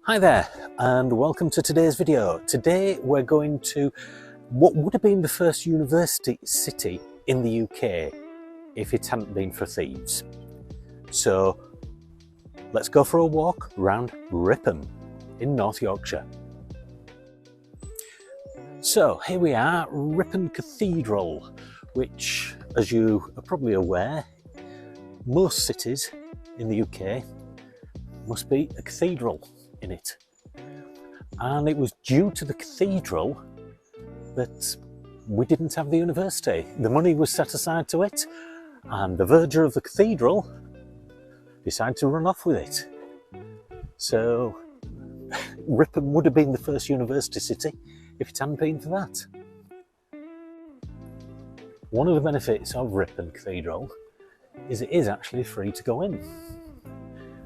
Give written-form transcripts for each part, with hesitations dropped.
Hi there and welcome to today's video. Today we're going to what would have been the first university city in the UK if it hadn't been for thieves. So let's go for a walk around Ripon in North Yorkshire. So here we are, Ripon Cathedral, which, as you are probably aware, most cities in the UK must be a cathedral in it. And it was due to the cathedral that we didn't have the university. The money was set aside to it, and the verger of the cathedral decided to run off with it. So Ripon would have been the first university city if it hadn't been for that. One of the benefits of Ripon Cathedral is it is actually free to go in,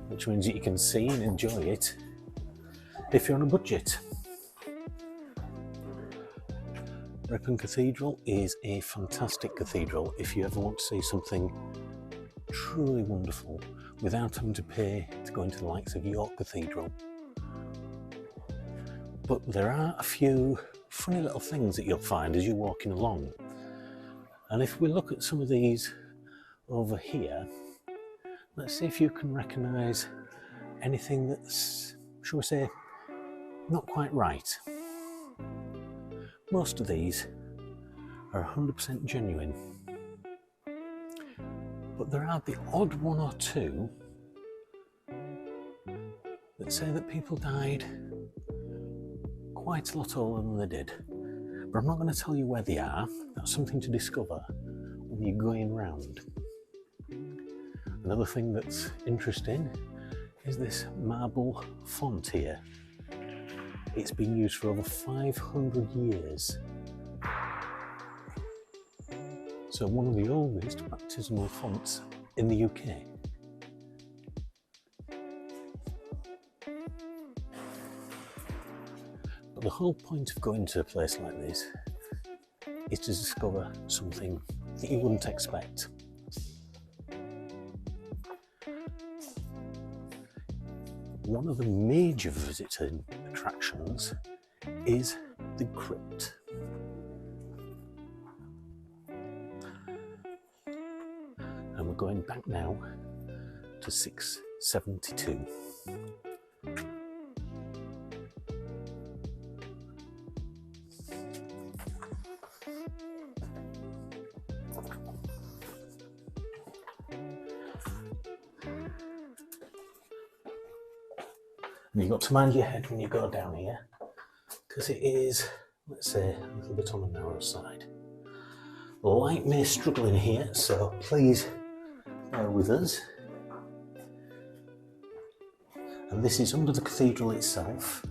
which means that you can see and enjoy it if you're on a budget. Ripon Cathedral is a fantastic cathedral if you ever want to see something truly wonderful without having to pay to go into the likes of York Cathedral. But there are a few funny little things that you'll find as you're walking along. And if we look at some of these over here, let's see if you can recognise anything that's, shall we say, not quite right. Most of these are 100% genuine, but there are the odd one or two that say that people died quite a lot older than they did. But I'm not going to tell you where they are. That's something to discover when you're going round. Another thing that's interesting is this marble font here. It's been used for over 500 years. So one of the oldest baptismal fonts in the UK. But the whole point of going to a place like this is to discover something that you wouldn't expect. One of the major visiting attractions is the Crypt. And we're going back now to 672. And you've got to mind your head when you go down here, because it is, let's say, a little bit on the narrow side. The light may struggle in here, so please bear with us. And this is under the cathedral itself,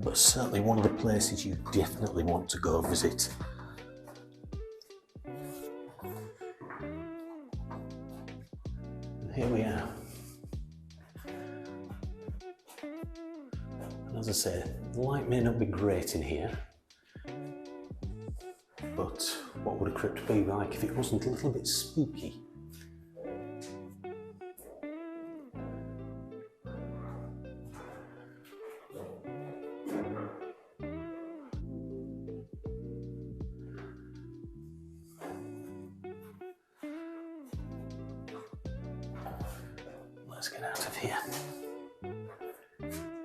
but certainly one of the places you definitely want to go visit. Here we are. And as I say, the light may not be great in here, but what would a crypt be like if it wasn't a little bit spooky? Let's get out of here,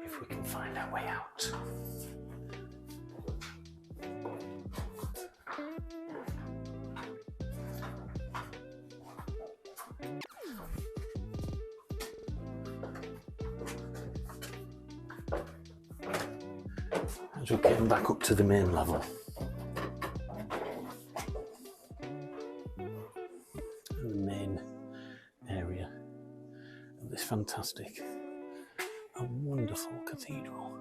if we can find our way out. As we're getting back up to the main level. And the main area of this fantastic and wonderful cathedral.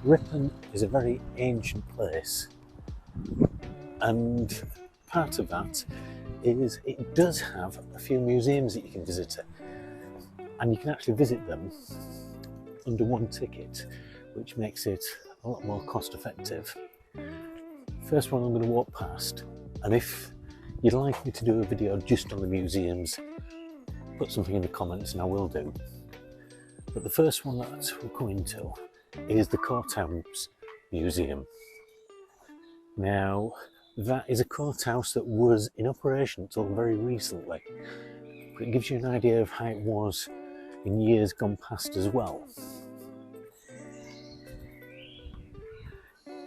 Ripon is a very ancient place, and part of that is it does have a few museums that you can visit, and you can actually visit them under one ticket, which makes it a lot more cost effective. First one I'm going to walk past, and if you'd like me to do a video just on the museums, put something in the comments and I will do. But the first one that we'll go into is the Courthouse Museum. Now, that is a courthouse that was in operation until very recently, but it gives you an idea of how it was in years gone past as well.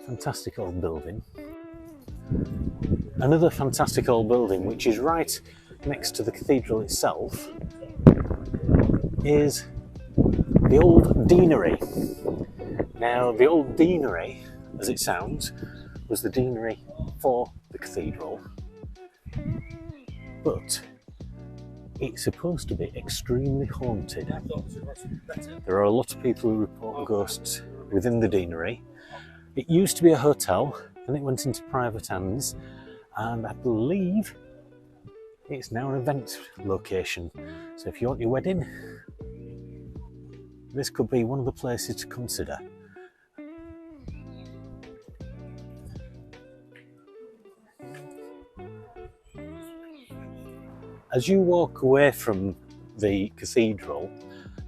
Fantastic old building. Another fantastic old building, which is right next to the cathedral itself, is the old deanery. Now, the old deanery, as it sounds, was the deanery for the cathedral, but it's supposed to be extremely haunted. There are a lot of people who report ghosts within the deanery. It used to be a hotel, and it went into private hands, and I believe it's now an event location. So if you want your wedding, this could be one of the places to consider. As you walk away from the cathedral,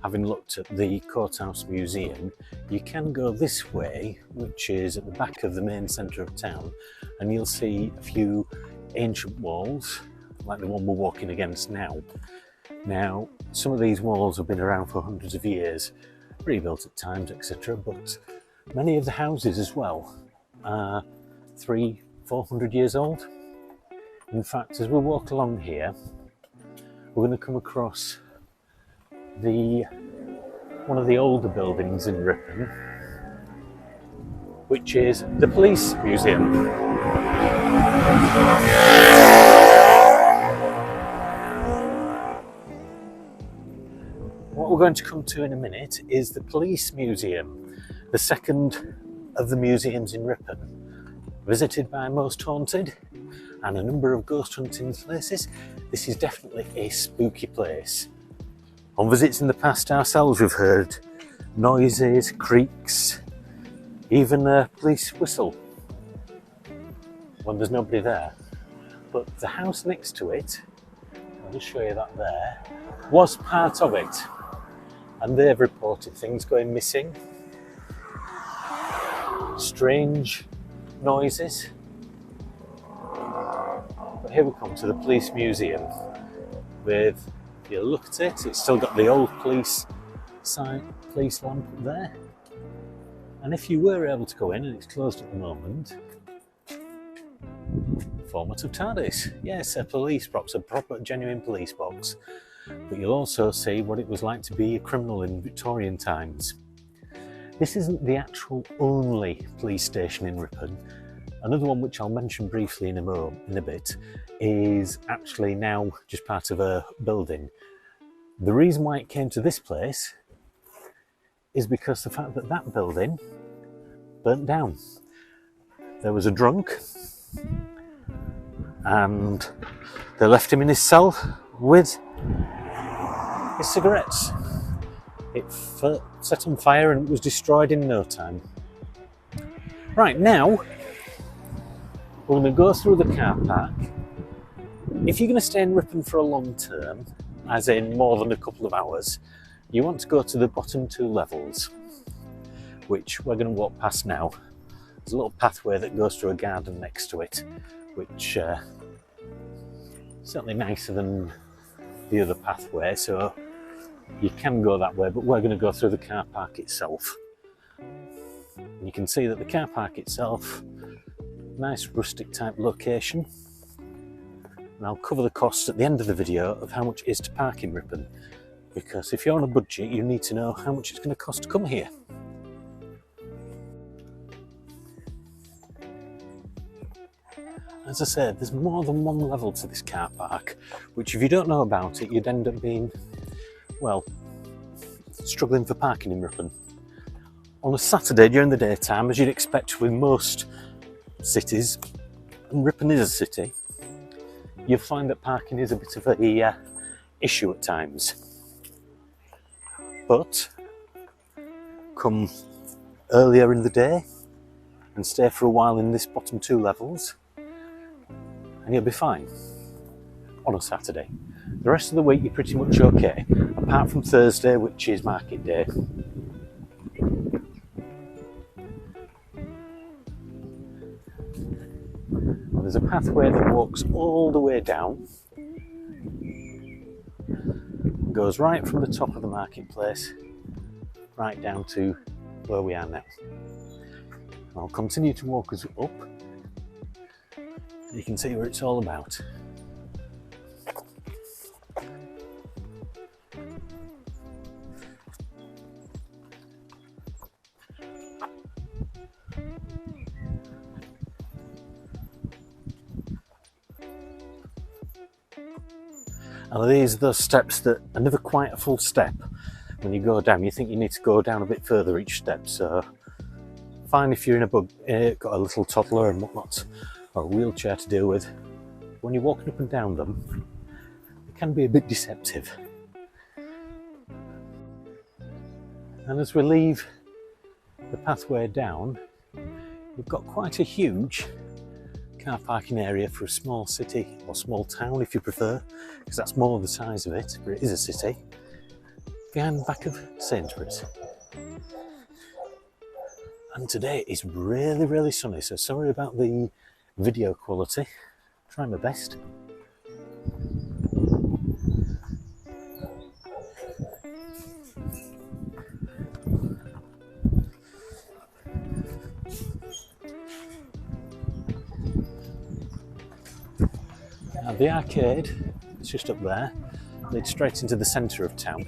having looked at the Courthouse Museum, you can go this way, which is at the back of the main centre of town, and you'll see a few ancient walls, like the one we're walking against now. Now, some of these walls have been around for hundreds of years, rebuilt at times, etc., but many of the houses as well are 300-400 years old. In fact, as we walk along here, we're going to come across one of the older buildings in Ripon, which is the Police Museum. What we're going to come to in a minute is the Police Museum, the second of the museums in Ripon. Visited by most haunted and a number of ghost hunting places, this is definitely a spooky place. On visits in the past ourselves, we've heard noises, creaks, even a police whistle when there's nobody there. But the house next to it, I'll just show you that there, was part of it, and they've reported things going missing, strange noises. But here we come to the Police Museum with, if you look at it, it's still got the old police sign, police lamp there. And if you were able to go in, and it's closed at the moment, format of TARDIS. Yes, a police box, a proper, genuine police box. But you'll also see what it was like to be a criminal in Victorian times. This isn't the actual only police station in Ripon. Another one, which I'll mention briefly in a bit, is actually now just part of a building. The reason why it came to this place is because the fact that that building burnt down. There was a drunk, and they left him in his cell with his cigarettes. It set on fire and it was destroyed in no time. Right, now we're going to go through the car park. If you're going to stay in Ripon for a long term, as in more than a couple of hours, you want to go to the bottom two levels, which we're going to walk past now. There's a little pathway that goes through a garden next to it, which is certainly nicer than the other pathway, so you can go that way, but we're going to go through the car park itself. And you can see that the car park itself, nice rustic type location. And I'll cover the costs at the end of the video of how much it is to park in Ripon, because if you're on a budget, you need to know how much it's going to cost to come here. As I said, there's more than one level to this car park, which if you don't know about it, you'd end up being, well, struggling for parking in Ripon. On a Saturday during the daytime, as you'd expect with most cities, and Ripon is a city, you'll find that parking is a bit of a issue at times. But come earlier in the day and stay for a while in this bottom 2 levels and you'll be fine on a Saturday. The rest of the week you're pretty much okay, apart from Thursday, which is market day. There's a pathway that walks all the way down, goes right from the top of the marketplace right down to where we are now. I'll continue to walk us up. You can see what it's all about. And these are those steps that are never quite a full step. When you go down, you think you need to go down a bit further each step. So fine if you're in got a little toddler and whatnot, or a wheelchair to deal with. When you're walking up and down them, it can be a bit deceptive. And as we leave the pathway down, we've got quite a huge car parking area for a small city, or small town if you prefer, because that's more the size of it, but it is a city, behind the back of Sainsbury's. And today is really, really sunny, so sorry about the video quality. Try my best. Now the arcade, it's just up there, leads straight into the centre of town.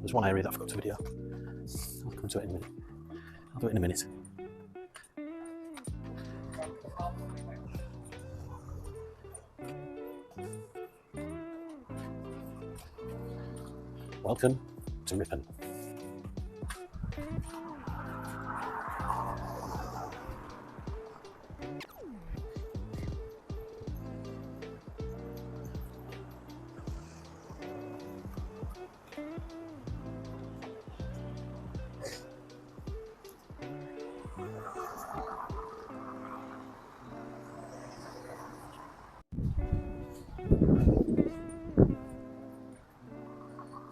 There's one area that I forgot to video. I'll come to it in a minute. I'll do it in a minute. Welcome to Ripon.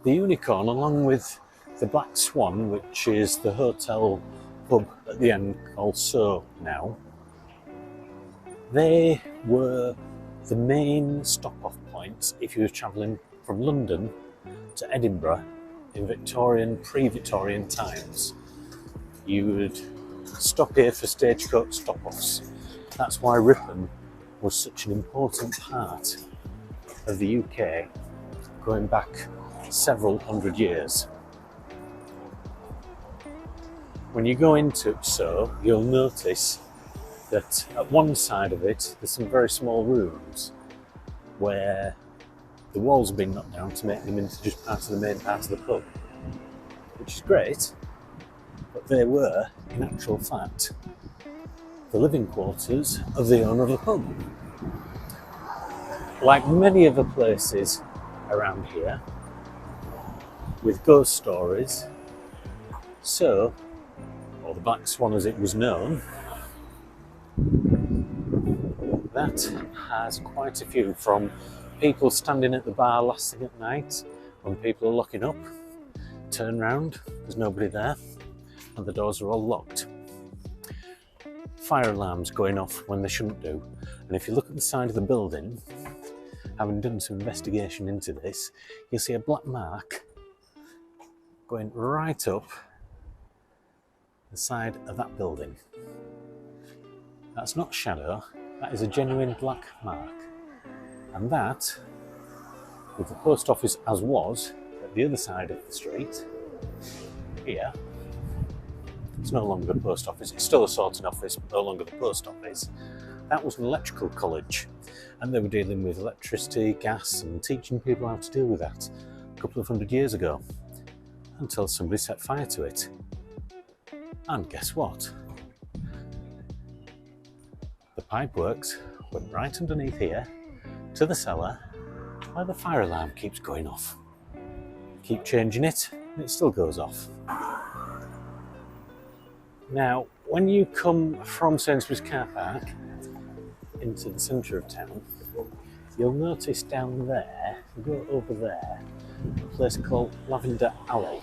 The Unicorn, along with the Black Swan, which is the hotel pub at the end called So now, they were the main stop-off points if you were travelling from London to Edinburgh in Victorian, pre-Victorian times. You would stop here for stagecoach stop-offs. That's why Ripon was such an important part of the UK going back several hundred years. When you go into So, you'll notice that at one side of it there's some very small rooms where the walls have been knocked down to make them into just part of the main part of the pub, which is great, but they were, in actual fact, the living quarters of the owner of the pub. Like many other places around here, with ghost stories, So, or the Black Swan as it was known, that has quite a few, from people standing at the bar last thing at night when people are locking up, turn round, there's nobody there, and the doors are all locked. Fire alarms going off when they shouldn't do. And if you look at the side of the building, having done some investigation into this, you'll see a black mark going right up the side of that building. That's not shadow, that is a genuine black mark. And that, with the post office as was at the other side of the street, here, it's no longer the post office, it's still a sorting office, but no longer the post office. That was an electrical college, and they were dealing with electricity, gas, and teaching people how to deal with that a couple of 100 years ago, until somebody set fire to it. And guess what? The pipeworks went right underneath here to the cellar where the fire alarm keeps going off. Keep changing it and it still goes off. Now, when you come from Sainsbury's car park into the centre of town, you'll notice down there, go over there, a place called Lavender Alley.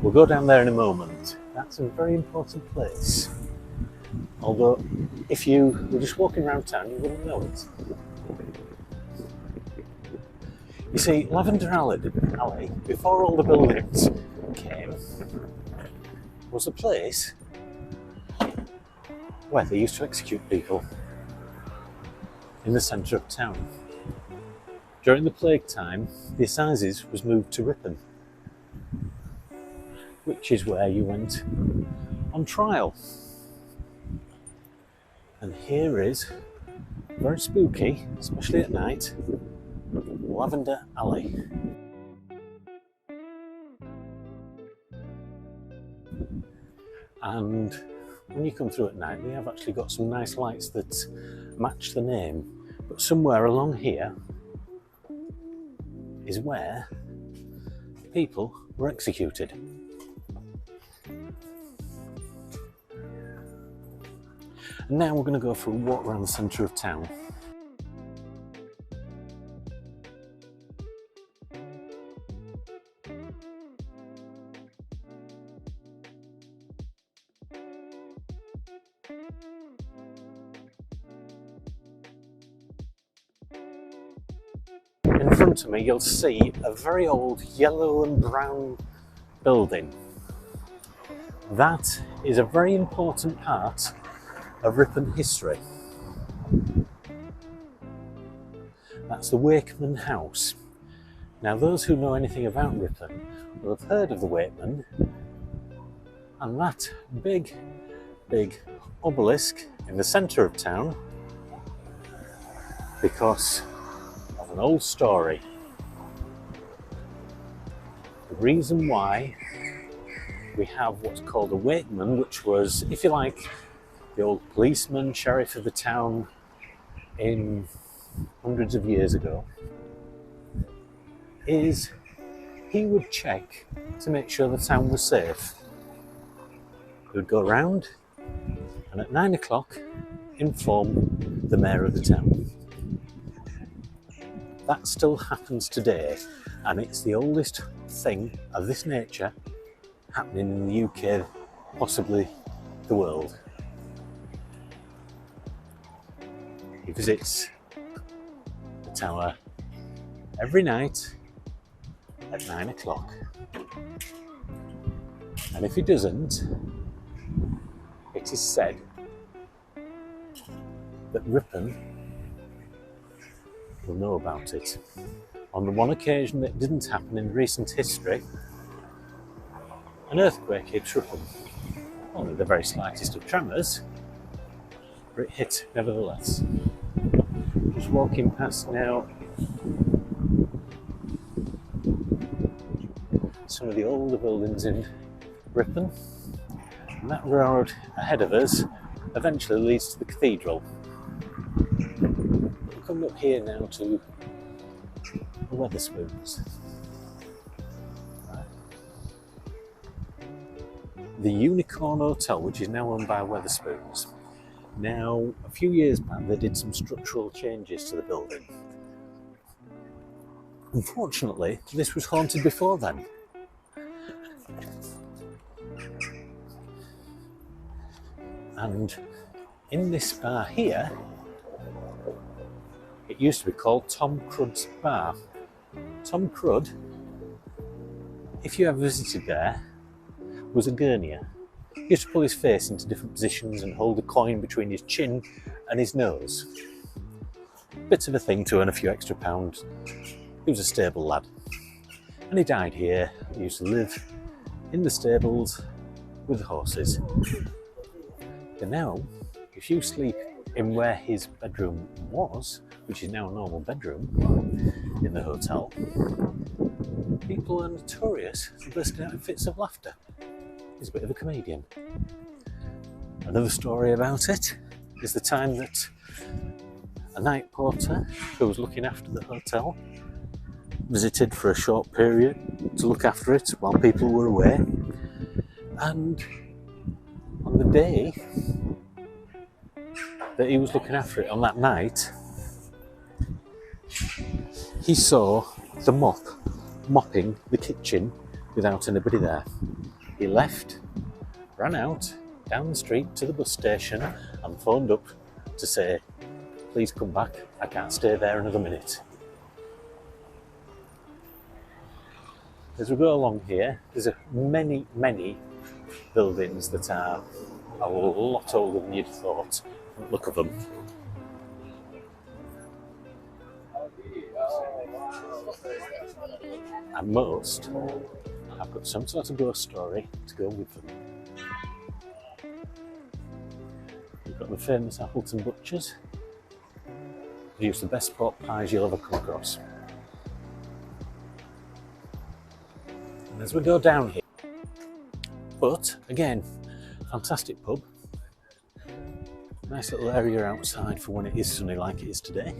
We'll go down there in a moment. That's a very important place. Although, if you were just walking around town, you wouldn't know it. You see, Lavender Alley, before all the buildings came, was a place where they used to execute people in the centre of town. During the plague time, the assizes was moved to Ripon, which is where you went on trial. And here is, very spooky, especially at night, Lavender Alley. And when you come through at night, they have actually got some nice lights that match the name. But somewhere along here is where people were executed. And now we're going to go for a walk around the centre of town. In front of me you'll see a very old yellow and brown building. That is a very important part of Ripon history. That's the Wakeman House. Now, those who know anything about Ripon will have heard of the Wakeman and that big obelisk in the centre of town because of an old story. The reason why we have what's called a Wakeman, which was, if you like, the old policeman, sheriff of the town in hundreds of years ago, is he would check to make sure the town was safe. He would go around and at 9 o'clock inform the mayor of the town. That still happens today, and it's the oldest thing of this nature happening in the UK, possibly the world. He visits the tower every night at 9 o'clock. And if he doesn't, it is said that Ripon will know about it. On the one occasion that didn't happen in recent history, an earthquake hit Ripon. Only the very slightest of tremors, but it hit nevertheless. Just walking past now some of the older buildings in Ripon, and that road ahead of us eventually leads to the cathedral. We're coming up here now to the Weatherspoons. The Unicorn Hotel, which is now owned by Weatherspoons. Now, a few years back they did some structural changes to the building. Unfortunately, this was haunted before then. And in this bar here, it used to be called Tom Crudd's Bar. Tom Crudd, if you ever visited there, was a gurnier. He used to pull his face into different positions and hold a coin between his chin and his nose. Bit of a thing to earn a few extra pounds. He was a stable lad. And he died here. He used to live in the stables with the horses. But now, if you sleep in where his bedroom was, which is now a normal bedroom in the hotel, people are notorious for bursting out in fits of laughter. He's a bit of a comedian. Another story about it is the time that a night porter who was looking after the hotel visited for a short period to look after it while people were away, and on the day that he was looking after it, on that night, he saw the mop mopping the kitchen without anybody there. He left, ran out down the street to the bus station and phoned up to say, please come back, I can't stay there another minute. As we go along here, there's many buildings that are a lot older than you'd thought from the look of them. And most have got some sort of ghost story to go with them. We've got the famous Appleton Butchers. They use the best pork pies you'll ever come across. And as we go down here, but again, fantastic pub. Nice little area outside for when it is sunny like it is today,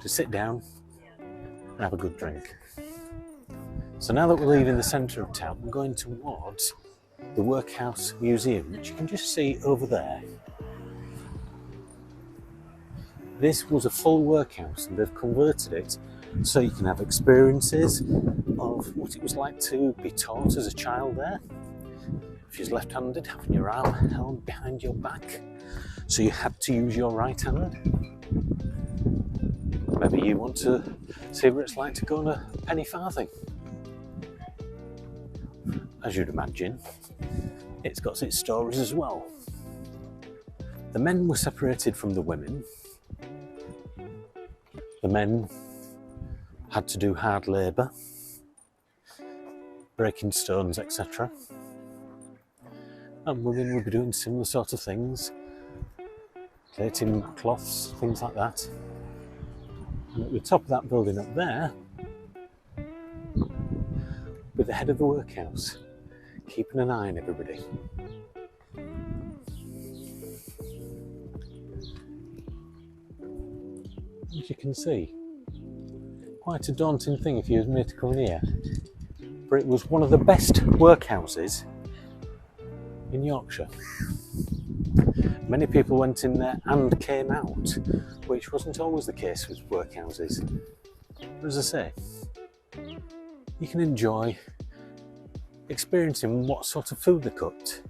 to sit down and have a good drink. So now that we're leaving the centre of town, we're going towards the Workhouse Museum, which you can just see over there. This was a full workhouse and they've converted it so you can have experiences of what it was like to be taught as a child there. If you're left-handed, having your arm held behind your back, so you had to use your right hand. Maybe you want to see what it's like to go on a penny farthing. As you'd imagine, it's got its stories as well. The men were separated from the women. The men had to do hard labour, breaking stones, etc. And women would be doing similar sort of things, plaiting cloths, things like that. And at the top of that building up there, with the head of the workhouse, keeping an eye on everybody. As you can see, quite a daunting thing if you was made to come in here. But it was one of the best workhouses in Yorkshire. Many people went in there and came out, which wasn't always the case with workhouses. But as I say, you can enjoy experiencing what sort of food they cooked,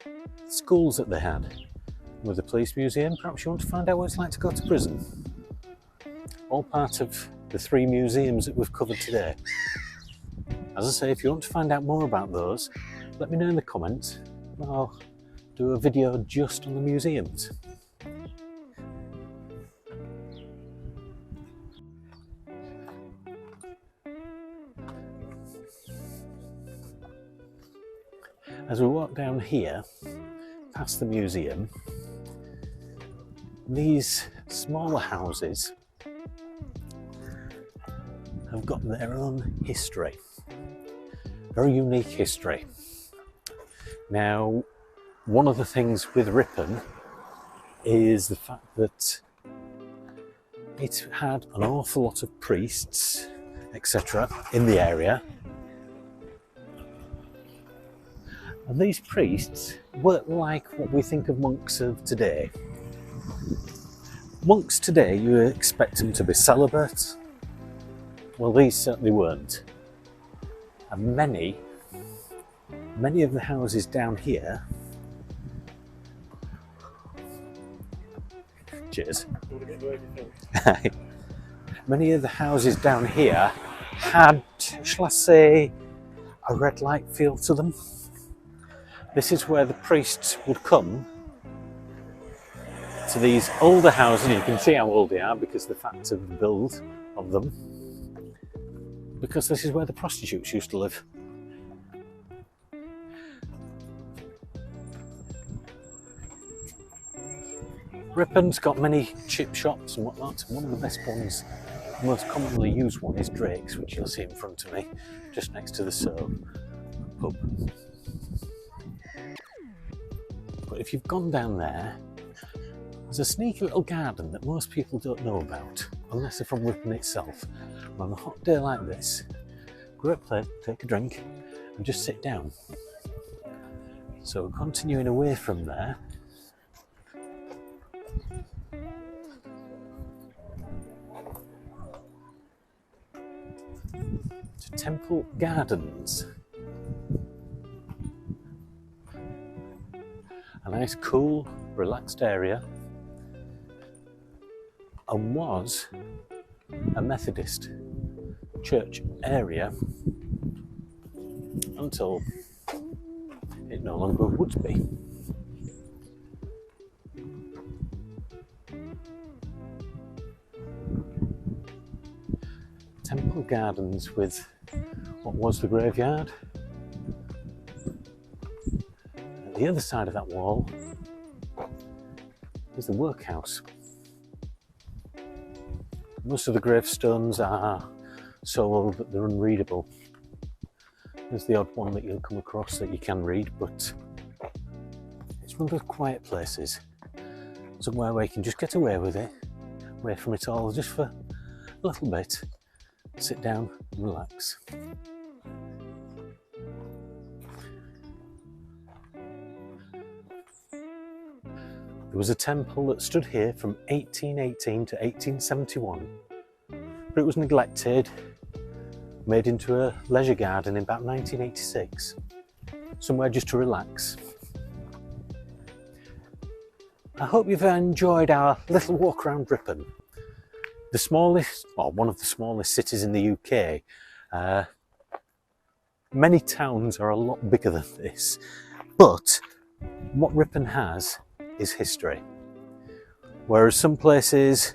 the schools that they had. With the police museum, perhaps you want to find out what it's like to go to prison. All part of the 3 museums that we've covered today. As I say, if you want to find out more about those, let me know in the comments. I'll do a video just on the museums. As we walk down here, past the museum, these smaller houses have got their own history, very unique history. Now, one of the things with Ripon is the fact that it had an awful lot of priests, etc. in the area. And these priests weren't like what we think of monks of today. Monks today, you expect them to be celibate. Well, these certainly weren't. And many of the houses down here, cheers. Many of the houses down here had, shall I say, a red light feel to them. This is where the priests would come to these older houses. You can see how old they are because of the fact of the build of them. Because this is where the prostitutes used to live. Ripon's got many chip shops and whatnot. One of the best ones, the most commonly used one, is Drake's, which you'll see in front of me, just next to the Soho pub. But if you've gone down there, there's a sneaky little garden that most people don't know about, unless they're from Ripon itself. And on a hot day like this, go up there, take a drink, and just sit down. So we're continuing away from there. To Temple Gardens. A nice, cool, relaxed area, and was a Methodist church area until it no longer would be. Temple Gardens with what was the graveyard. At the other side of that wall is the Workhouse. Most of the gravestones are so old that they're unreadable. There's the odd one that you'll come across that you can read, but it's one of those quiet places, somewhere where you can just get away with it, away from it all, just for a little bit, sit down and relax. There was a temple that stood here from 1818 to 1871, but it was neglected, made into a leisure garden in about 1986, somewhere just to relax. I hope you've enjoyed our little walk around Ripon, the smallest, or one of the smallest cities in the UK. Many towns are a lot bigger than this, but what Ripon has is history. Whereas some places,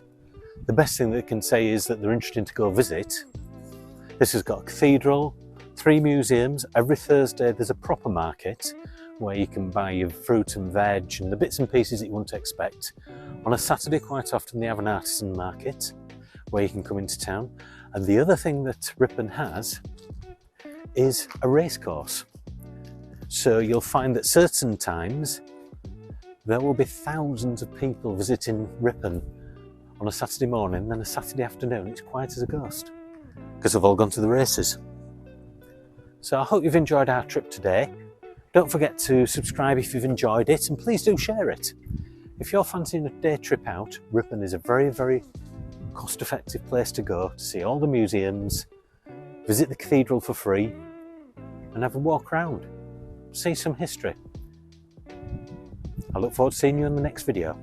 the best thing they can say is that they're interesting to go visit. This has got a cathedral, 3 museums. Every Thursday there's a proper market where you can buy your fruit and veg and the bits and pieces that you wouldn't expect. On a Saturday quite often they have an artisan market where you can come into town. And the other thing that Ripon has is a racecourse. So you'll find that certain times there will be thousands of people visiting Ripon on a Saturday morning, then a Saturday afternoon it's quiet as a ghost because they've all gone to the races. So I hope you've enjoyed our trip today. Don't forget to subscribe if you've enjoyed it, and please do share it. If you're fancying a day trip out, Ripon is a very, very cost-effective place to go to see all the museums, visit the cathedral for free, and have a walk around, see some history. I look forward to seeing you in the next video.